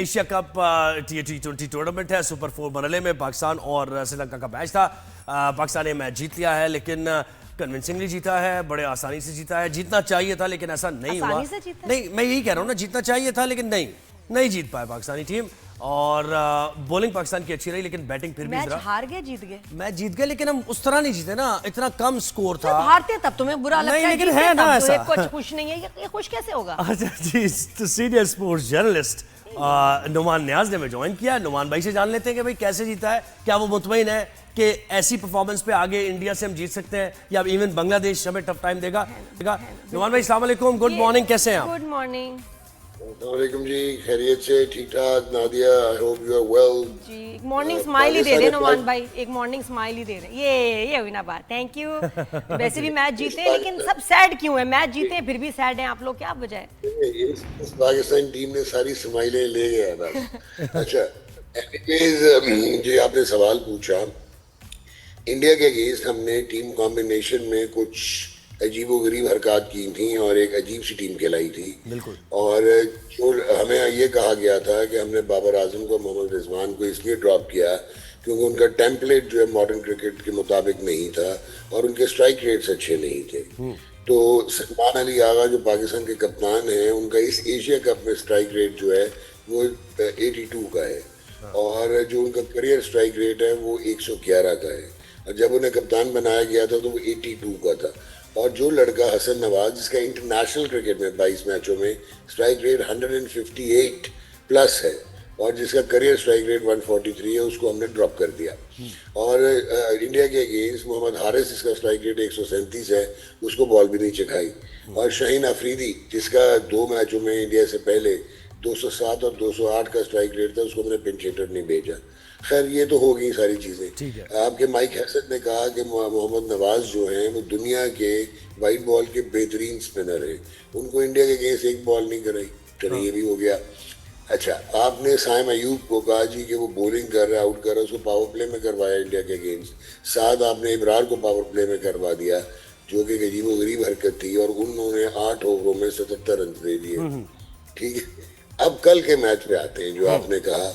Asia cup T20 tournament है। Super 4 मरहले में पाकिस्तान और श्रीलंका का मैच था। पाकिस्तान ने मैच जीत लिया है, लेकिन कन्विंसिंगली जीता है, बड़े आसानी से जीता है। जीतना चाहिए था लेकिन ऐसा नहीं हुआ। नहीं, मैं यही कह रहा हूँ ना, जीतना चाहिए था लेकिन नहीं जीत पाए पाकिस्तानी टीम। और बॉलिंग पाकिस्तान की अच्छी रही, लेकिन बैटिंग फिर भी मैच हार गए, जीत गए। मैच जीत गए, लेकिन हम उस तरह नहीं जीते ना, इतना कम स्कोर था। हारते तब तुम्हें बुरा लगता है, लेकिन है ना ऐसा। कुछ खुश नहीं है, ये खुश कैसे होगा? अच्छा जी, तो सीनियर स्पोर्ट्स जर्नलिस्ट नुमान नियाज ने हमें ज्वाइन किया। नुमान भाई से जान लेते हैं कि भाई कैसे जीता है, क्या वो मुतमईन है कि ऐसी परफॉर्मेंस पे आगे इंडिया से हम जीत सकते हैं, या इवन बांग्लादेश हमें टफ टाइम देगा? नुमान भाई अस्सलाम वालेकुम, गुड मॉर्निंग, कैसे हैं आप? गुड मॉर्निंग वालेकुम जी, खैरियत से, ठीक ठाक। Nadia, I hope you are well ji. एक मॉर्निंग स्माइल ही दे रहे नुमान भाई, एक मॉर्निंग स्माइल ही दे रहे। ये हुई ना बात, थैंक यू। वैसे भी मैच जीते हैं, लेकिन सब सैड क्यों है? मैच जीते हैं फिर भी सैड हैं आप लोग, क्या वजह है? इस पाकिस्तान टीम ने सारी स्माइलें ले गया बस। अच्छा, एनीवेज, जी आपने सवाल पूछा। इंडिया के अगेंस्ट हमने टीम कॉम्बिनेशन में कुछ अजीबोगरीब हरकत की थी और एक अजीब सी टीम कहलाई थी। बिल्कुल। और जो हमें ये कहा गया था कि हमने बाबर आजम को, मोहम्मद रिजवान को इसलिए ड्रॉप किया क्योंकि उनका टेम्पलेट जो है मॉडर्न क्रिकेट के मुताबिक नहीं था और उनके स्ट्राइक रेट्स अच्छे नहीं थे। तो सलमान अली आगा जो पाकिस्तान के कप्तान हैं, उनका इस एशिया कप में स्ट्राइक रेट जो है वो 82 का है, और जो उनका करियर स्ट्राइक रेट है वो 111 का है। और जब उन्हें कप्तान बनाया गया था तो वो 82 का था। और जो लड़का हसन नवाज, जिसका इंटरनेशनल क्रिकेट में 22 मैचों में स्ट्राइक रेट 158 प्लस है और जिसका करियर स्ट्राइक रेट 143 है, उसको हमने ड्रॉप कर दिया। और इंडिया के अगेंस्ट मोहम्मद हारिस, जिसका स्ट्राइक रेट 137 है, उसको बॉल भी नहीं चखाई। और शाहीन अफरीदी, जिसका 2 मैचों में इंडिया से पहले 207 और 208 का स्ट्राइक रेट था, उसको मैंने पिंच हिटर नहीं भेजा। खैर, ये तो हो गई सारी चीजें। आपके माइक हसन ने कहा कि मोहम्मद नवाज जो हैं वो दुनिया के वाइट बॉल के बेहतरीन स्पिनर हैं, उनको इंडिया के अगेंस्ट एक बॉल नहीं कराई। चलिए, ये भी हो गया। अच्छा, आपने साइम अयूब को कहा जी कि वो बॉलिंग कर रहा है, आउट कर रहा है, उसको पावर प्ले में करवाया इंडिया के अगेंस्ट। साथ आपने इब्रार को पावर प्ले में करवा दिया, जो कि अजीबोगरीब हरकत थी, और उन्होंने 8 ओवरों में 77 रन दे दिए। ठीक है, अब कल के मैच पे आते हैं। जो आपने कहा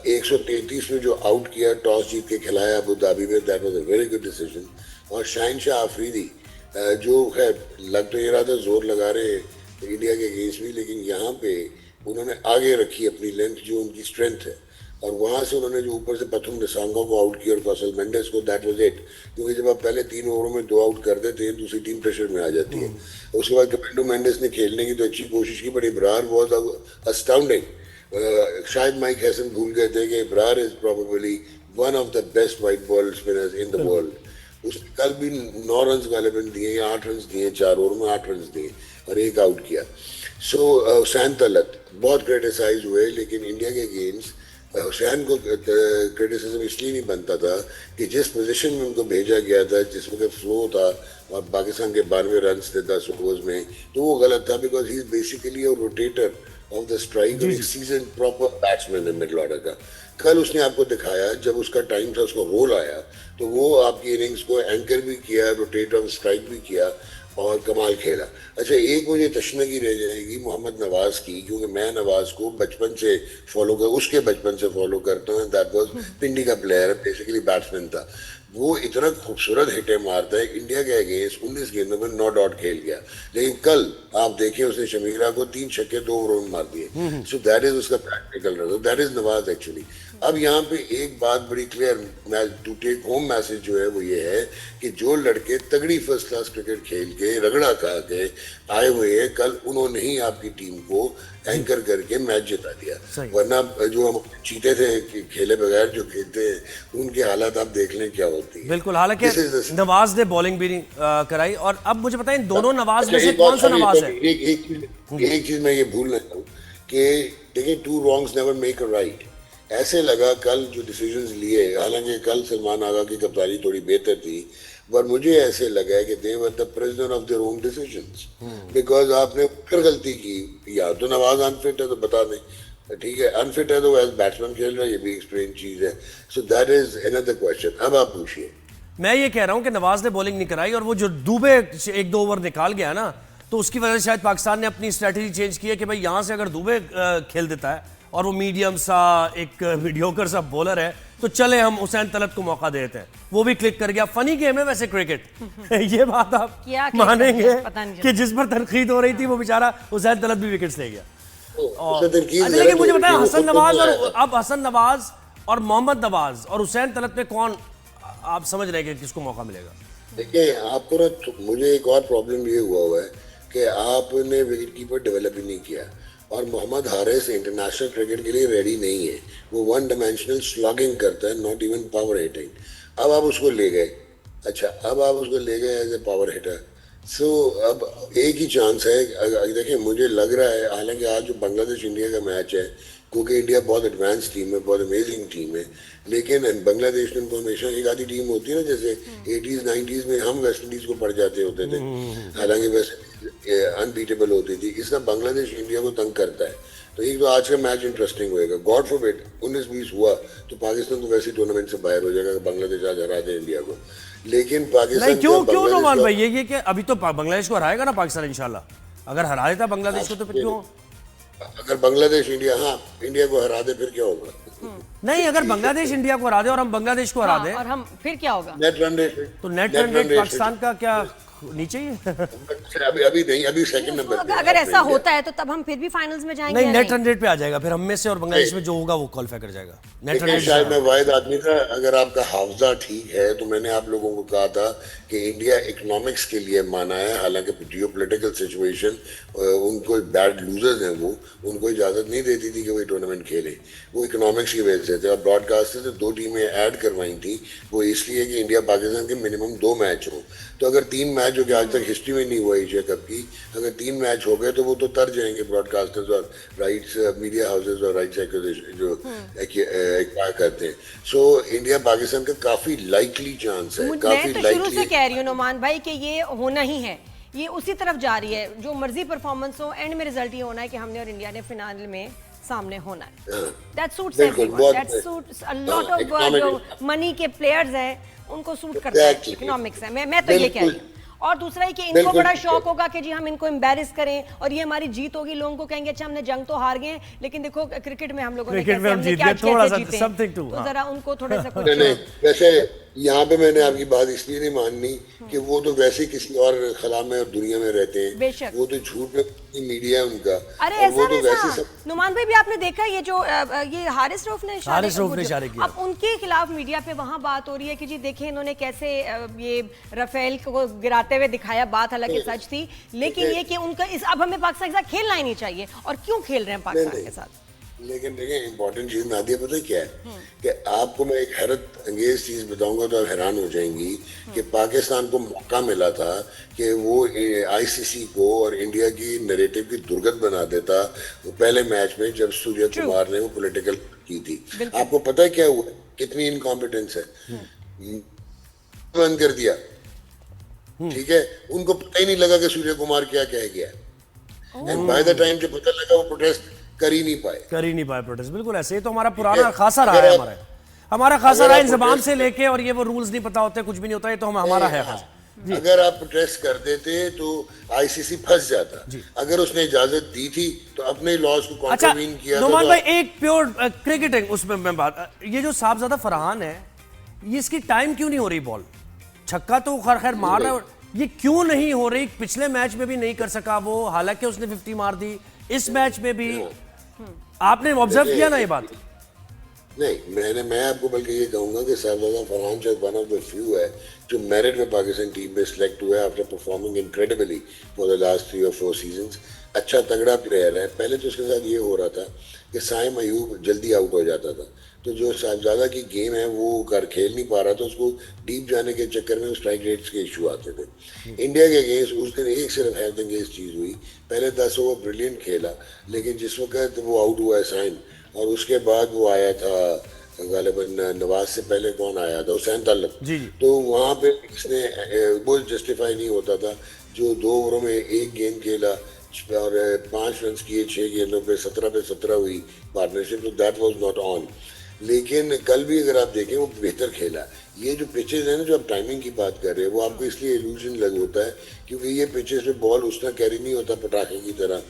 133 में जो आउट किया, टॉस जीत के खिलाया अबू धाबी में, that was a very good decision. और शाहिनशाह आफरीदी, जो खैर लग तो ये रहा था जोर लगा रहे हैं इंडिया के अगेंस्ट भी, लेकिन यहाँ पे उन्होंने आगे रखी अपनी लेंथ, जो उनकी स्ट्रेंथ है, और वहां से उन्होंने जो ऊपर से प्रथम निसांगा को आउट किया और कौशल मेंडेस को, दैट वाज इट। क्योंकि जब आप पहले 3 ओवरों में 2 आउट कर देते हैं, दूसरी टीम प्रेशर में आ जाती है। उसके बाद कपिंडो मेंडेस ने खेलने की तो अच्छी कोशिश की, बट इब्रार वाज अस्टाउंडिंग। शायद माइक हैसन भूल गए थे कि Ibrar is probably one of the best white ball spinners in the world. उसने कल भी 9 रन गालिबन दिए या 8 रन दिए, 4 ओवर में 8 रन दिए और 1 आउट किया। सो हुसैन तलत बहुत क्रिटिसाइज हुए, लेकिन इंडिया के अगेंस्ट हुसैन को क्रिटिसिज्म इसलिए नहीं बनता था कि जिस पोजीशन में उनको भेजा गया था, जिसमें का फ्लो था, और पाकिस्तान के 92 रन थे 10 ओवर्स में, तो वो गलत था। Because he is basically a rotator of the strike, एक सीजन प्रॉपर बैट्समैन है मिडल ऑर्डर का। कल उसने आपको दिखाया, जब उसका टाइम था, उसको रोल आया, तो वो आपकी इनिंग्स को एंकर भी किया, रोटेट ऑफ स्ट्राइक भी किया और कमाल खेला। अच्छा, एक मुझे तशनगी रह जाएगी मोहम्मद नवाज की, क्योंकि मैं नवाज को बचपन से फॉलो कर, उसके बचपन से फॉलो करता हूँ। दैट वाज पिंडी का प्लेयर, बेसिकली बैट्समैन था। वो इतना खूबसूरत हिटें मारता है। इंडिया के अगेंस्ट 19 गेंदों में नॉट आउट खेल गया, लेकिन कल आप देखिए उसने शमीरा को 3 छक्के 2 ओवरों में मार दिए। सो दैट इज उसका practical run, that is Nawaz actually. अब यहाँ पे एक बात बड़ी clear to take home message जो है वो ये है कि जो लड़के तगड़ी फर्स्ट क्लास क्रिकेट खेल के, रगड़ा खा के आए हुए हैं, कल उन्होंने ही आपकी टीम को एंकर करके मैच जिता दिया। वरना जो हम चीते थे खेले बगैर जो खेलते हैं, उनकी हालत आप देख लें क्या होती है। बिल्कुल, हालांकि नवाज ने बॉलिंग भी नहीं कराई। और अब मुझे बताएं, दोनों नवाज में से कौन सा नवाज है? एक चीज मैं ये भूल रहा हूँ कि देखिए, 2 wrongs never make a right। ऐसे लगा कल जो डिसीजंस लिए, हालांकि कल सलमान आगा की कप्तानी थोड़ी बेहतर थी, पर मुझे ऐसे लगा है कि they were the prisoner of their own decisions. Because आपने फिर गलती की, या तो नवाज अनफिट है तो बता दें, ठीक है, अनफिट है तो एज बैट्समैन खेल रहा है, ये भी एक स्ट्रेंज चीज है। सो दैट इज अनदर क्वेश्चन। अब आप पूछिए। मैं ये कह रहा हूँ कि नवाज ने बॉलिंग नहीं कराई, और वो जो दुबे 1-2 ओवर निकाल गया ना, तो उसकी वजह से शायद पाकिस्तान ने अपनी स्ट्रेटजी चेंज की है कि भाई यहाँ से अगर दुबे खेल देता है और वो मीडियम सा एक मीडियोकर सा बॉलर है, तो चले हम हुसैन तलत को मौका देते हैं, वो भी क्लिक कर गया। फनी गेम है वैसे क्रिकेट ये बात आप क्या मानेंगे पता नहीं कि जिस पर तनकीद हो रही थी वो बेचारा हुसैन तलत भी विकेट्स ले गया। उसने तनकीद अच्छा, लेकिन मुझे गलत बताया होती है, हसन वो नवाज खुद और नहीं आया। अब हसन नवाज और मोहम्मद नवाज और हुसैन तलत में कौन आप समझ रहे हैं कि किसको मौका मिलेगा? देखिए आपको ना मुझे एक और प्रॉब्लम ये हुआ है कि आपने विकेट कीपर डेवलप ही नहीं किया और मोहम्मद हारिस इंटरनेशनल क्रिकेट के लिए रेडी नहीं है। वो वन डायमेंशनल स्लॉगिंग करता है, नॉट इवन पावर हिटिंग। अब आप उसको ले गए, अच्छा अब आप उसको ले गए एज ए पावर हिटर। सो अब एक ही चांस है। देखिए मुझे लग रहा है, हालांकि आज जो बांग्लादेश इंडिया का मैच है, क्योंकि इंडिया बहुत एडवांस टीम है, बहुत अमेजिंग टीम है, लेकिन बांग्लादेश में उनको हमेशा एक आधी टीम होती है ना, जैसे 80s 90s में हम वेस्ट इंडीज को पड़ जाते होते थे, हालांकि वेस्ट अनबीटेबल होती थी। इस तरह बांग्लादेश इंडिया को तंग करता है। तो एक तो आज का मैच इंटरेस्टिंग होएगा। गॉड फॉरबिड 19-20 हुआ तो पाकिस्तान तो वैसे टूर्नामेंट से बाहर हो जाएगा, बांग्लादेश आज हरा दे इंडिया को। लेकिन पाकिस्तान नहीं, क्यों का क्यों बांग्लादेश नोमान का- भाई, ये कि अभी तो बांग्लादेश को हराएगा ना पाकिस्तान इंशाल्लाह। अगर हरा देता बांग्लादेश को तो फिर क्यों? अगर बांग्लादेश इंडिया, हाँ इंडिया को हरा दे फिर क्या होगा? नहीं, अगर बांग्लादेश इंडिया को हरा दे और हम बांग्लादेश को हरा हाँ, दें और हम फिर क्या होगा? नेट रन रेट तो नेट रन रेट पाकिस्तान का क्या नीचे ही है? अभी अभी नहीं, अभी सेकंड नंबर पे है अगर ऐसा इंडिया। होता है तो तब हम फिर भी फाइनल्स में जाएंगे नहीं, या नेट रन रेट पे आ जाएगा फिर हम में से, और बांग्लादेश में जो होगा वो क्वालिफाई कर जाएगा। नेट रन देखिए, शायद रेट मैं वाहिद आदमी था, अगर आपका हाफजा ठीक है तो मैंने आप लोगों को कहा था कि इंडिया इकोनॉमिक्स के लिए माना है, हालांकि जियो पोलिटिकल सिचुएशन उनको बैड लूजर्स हैं, वो उनको इजाजत नहीं देती थी कि वो टूर्नामेंट खेले। वो इकोनॉमिक्स की वजह से थे और ब्रॉडकास्टर से 2 टीमें ऐड करवाई थी, वो इसलिए कि इंडिया पाकिस्तान के मिनिमम 2 मैच हो। तो अगर 3 मैच जो कि आज तक हिस्ट्री में नहीं हुआ एशिया कप की, अगर 3 मैच हो गए तो वो तो तर जाएंगे ब्रॉडकास्टर्स और राइट्स मीडिया हाउसेज और राइट्स एक्विजिशन जो एक्वायर करते हैं। सो इंडिया पाकिस्तान का काफी लाइकली चांस है, मैं काफी तो शुरू से लाइकली। कह रही हूँ नोमान भाई कि ये होना ही है, ये उसी तरफ जा रही है। जो मर्जी परफॉर्मेंस हो, एंड में रिजल्ट ये होना है कि हमने और इंडिया ने फिनाल में सामने होना है। दैट सूट्स बिल्कुल, एवरीवन, बहुत- that suits a lot of economic- जो मनी के प्लेयर्स हैं उनको सूट करता है, Exactly. इकोनॉमिक्स है। मैं तो ये कह रही हूँ। और दूसरा ही कि इनको बिल्कुल बड़ा ठीक शौक है। होगा कि जी हम इनको एम्बैरेस करें और ये हमारी जीत होगी। लोगों को कहेंगे अच्छा हमने जंग तो हार गए हैं, लेकिन देखो क्रिकेट में हम लोगों ने क्रिकेट में कैसे हम हमने जीत क्या गए, थोड़ा कैसे सा जीते हैं। something to, तो हाँ। जरा उनको थोड़ा सा कुछ नहीं, वैसे यहाँ पे मैंने आपकी बात इसलिए नहीं माननी कि वो तो वैसे किसी और खला में और दुनिया में रहते हैं, बेशक। वो तो झूठ में मीडिया है उनका। अरे और वो ऐसा तो वैसे वैसा सब नुमान भाई भी आपने देखा ये जो ये हारिस रऊफ ने हारिस रऊफ ने इशारे किया। अब उनके खिलाफ मीडिया पे वहां बात हो रही है कि जी देखिए इन्होंने कैसे ये राफेल को गिराते हुए दिखाया। बात हालांकि सच थी, लेकिन ये कि उनका इस अब हमें पाकिस्तान के साथ खेलना ही नहीं चाहिए। और क्यों खेल रहे हैं पाकिस्तान नहीं। के साथ? लेकिन देखें इंपॉर्टेंट चीज नादिया पता है क्या है कि आपको मैं एक हैरत अंगेज चीज बताऊंगा तो आप हैरान हो जाएंगी कि पाकिस्तान को मौका मिला था कि वो आईसीसी को और इंडिया की नैरेटिव की दुर्गत बना देता वो पहले मैच में, जब सूर्य कुमार ने वो पॉलिटिकल की थी। आपको पता है क्या हुआ, कितनी इनकॉम्पिटेंस है। बंद कर दिया, ठीक है, उनको पता ही नहीं लगा कि सूर्य कुमार क्या कह गया। एंड बाय द टाइम जब पता लगा वो प्रोटेस्ट कर ही नहीं पाए प्रोटेस्ट। बिल्कुल ऐसे ही तो हमारा पुराना है। खासा रहा अगर है, आप- हमारा खासा अगर रहा है आप इंजमाम protest- से लेके, और ये वो रूल्स नहीं पता होते, कुछ भी नहीं होता, ये तो हमारा है खासा। अगर आप प्रोटेस्ट कर देते तो आईसीसी फंस जाता। अगर उसने इजाजत दी थी तो अपने लॉज को अच्छा कॉन्ट्रावीन किया नोमान था भाई, एक प्योर क्रिकेटिंग उसमें मैं बात, ये जो साहबजादा फरहान है, ये इसकी टाइम क्यों नहीं हो रही बॉल? छक्का तो खैर मार रहा है, ये क्यों नहीं हो रही? पिछले मैच में भी नहीं कर सका वो, हालांकि उसने 50 मार दी, इस मैच में भी। आपने ऑब्जर्व किया ना ये बात? नहीं, मैं आपको बल्कि ये कहूंगा कि साहबजादा फरहान शायद वन ऑफ द फ्यू है जो मेरिट में पाकिस्तान टीम में सिलेक्ट हुआ है after performing incredibly for the last 3 और 4 सीजंस। अच्छा तगड़ा प्लेयर है। पहले तो उसके साथ ये हो रहा था कि साइम अयूब जल्दी आउट हो जाता था, तो जो साहबजादा की गेम है वो कर खेल नहीं पा रहा था, उसको डीप जाने के चक्कर में स्ट्राइक रेट्स के इशू आते थे। इंडिया के अगेंस्ट उस दिन एक सिर्फ हेल्थ अंगेज चीज़ हुई, पहले 10 ओवर ब्रिलियंट खेला, लेकिन जिस वक्त वो आउट हुआ है साइम, और उसके बाद वो आया था गालिबन नवाज से पहले कौन आया था, हुसैन तलत। जी जी। तो वहाँ पे इसने वो जस्टिफाई नहीं होता था जो 2 ओवरों में एक गेंद खेला और 5 रन किए 6 गेंदों पे 17 हुई पार्टनरशिप, तो दैट वाज नॉट ऑन। लेकिन कल भी अगर आप देखें वो बेहतर खेला। ये जो पिचेस है ना, जो आप टाइमिंग की बात कर रहे हैं, वो आपको इसलिए इल्यूजन लग होता है क्योंकि ये पिचेस पे बॉल उस तरह कैरी नहीं होता पटाखे की तरह,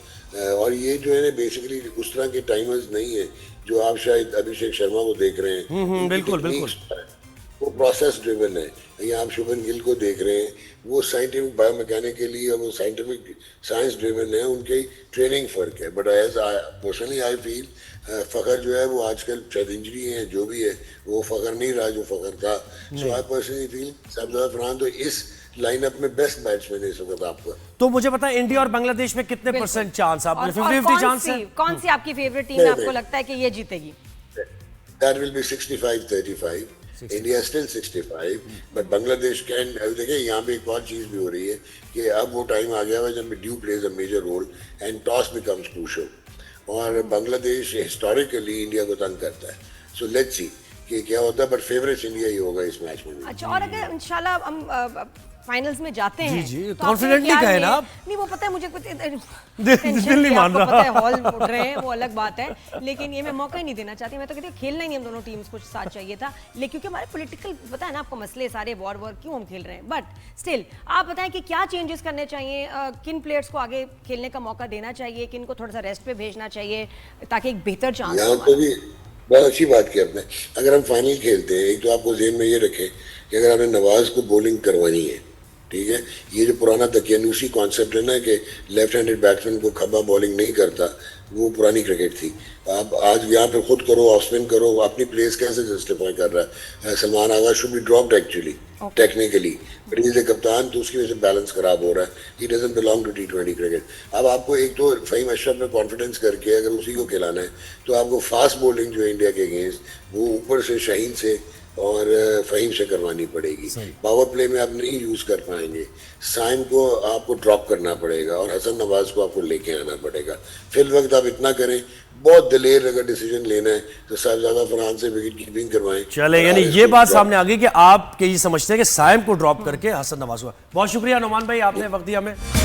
और ये जो है ना बेसिकली उस तरह के टाइमर्स नहीं है जो आप शायद अभिषेक शर्मा को देख रहे हैं। इनकी बिल्कुल techniques बिल्कुल। वो प्रोसेस ड्रिवन है। यहाँ आप शुभन गिल को देख रहे हैं, वो साइंटिफिक बायोमैकेनिकली और वो साइंटिफिक साइंस ड्रिवन है, उनकी ट्रेनिंग फर्क है। But as personally I feel Fakhar जो है वो आजकल शायद इंजरी है, जो भी है वो फखर नहीं रहा जो फखर था। सो आई पर्सनली फील सरदार फरहान तो इस लाइनअप में बेस्ट बैट्समैन है इस वक्त आपका। तो मुझे पता है इंडिया और बांग्लादेश में कितने % चांस, आपने और 50-50 चांस है? कौन सी आपकी फेवरेट टीम है, आपको लगता है कि ये जीतेगी? That will be 65-35. India is still 65, but Bangladesh can. देखिए यहाँ पे एक और चीज भी हो रही है कि अब वो टाइम आ गया है जब dew plays a major role and toss becomes crucial, और बांग्लादेश हिस्टोरिकली इंडिया को तंग करता है। सो लेट्स सी कि क्या होता है, बट फेवरेट इंडिया ही होगा इस मैच में। अच्छा, और अगर इंशाल्लाह हम फाइनल्स में जाते हैं जी, तो confidently आपके ख्याल कहे ना में- आप। नहीं, वो पता है मुझे कुछ दिल नहीं मान रहा। पता है हॉल उठ रहे हैं, वो अलग बात है, लेकिन ये मैं मौका ही नहीं देना चाहती। मैं तो कहती हूँ खेलना ही नहीं, हम दोनों टीम्स को साथ चाहिए था, लेकिन क्योंकि हमारे पॉलिटिकल पता है ना आपको मसले सारे वॉर क्यों हम खेल रहे हैं। बट स्टिल आप बताएं कि क्या चेंजेस करने चाहिए, किन प्लेयर्स को आगे खेलने का मौका देना चाहिए, किन को थोड़ा सा रेस्ट पे भेजना चाहिए ताकि एक बेहतर चांस यहाँ तो भी बहुत अच्छी बात की आपने। अगर हम फाइनल खेलते हैं, एक तो आपको जेहन में ये रखें कि अगर हमें नवाज को बॉलिंग करवानी है, ठीक है, ये जो पुराना दकियानूसी कॉन्सेप्ट है ना कि लेफ्ट हैंडेड बैट्समैन को खब्बा बॉलिंग नहीं करता, वो पुरानी क्रिकेट थी। आप आज यहाँ पे खुद करो, ऑफ स्पिन करो, अपनी प्लेस कैसे जस्टिफाई कर रहा है? Salman Agha should be dropped actually technically, but is a कप्तान तो उसकी वजह से बैलेंस खराब हो रहा है। He doesn't belong to T20 cricket. अब आपको एक तो फ़हीम अशरफ में कॉन्फिडेंस करके अगर उसी को खिलाना है तो आपको फास्ट बॉलिंग जो है इंडिया के अगेंस्ट वो ऊपर से शाहीन से और फ़हीम से करवानी पड़ेगी। पावर प्ले में आप नहीं यूज़ कर पाएंगे। साइम को आपको ड्रॉप करना पड़ेगा और हसन नवाज को आपको लेके आना पड़ेगा। फिल वक्त आप इतना करें, बहुत दिलेर अगर डिसीजन लेना है तो साहबजादा फरहान से विकेट कीपिंग करवाएं। चले, यानी ये बात सामने आ गई कि आप ये समझते हैं कि साइम को ड्रॉप करके हसन नवाज हुआ। बहुत शुक्रिया नुमान भाई, आपने वक्त दिया हमें।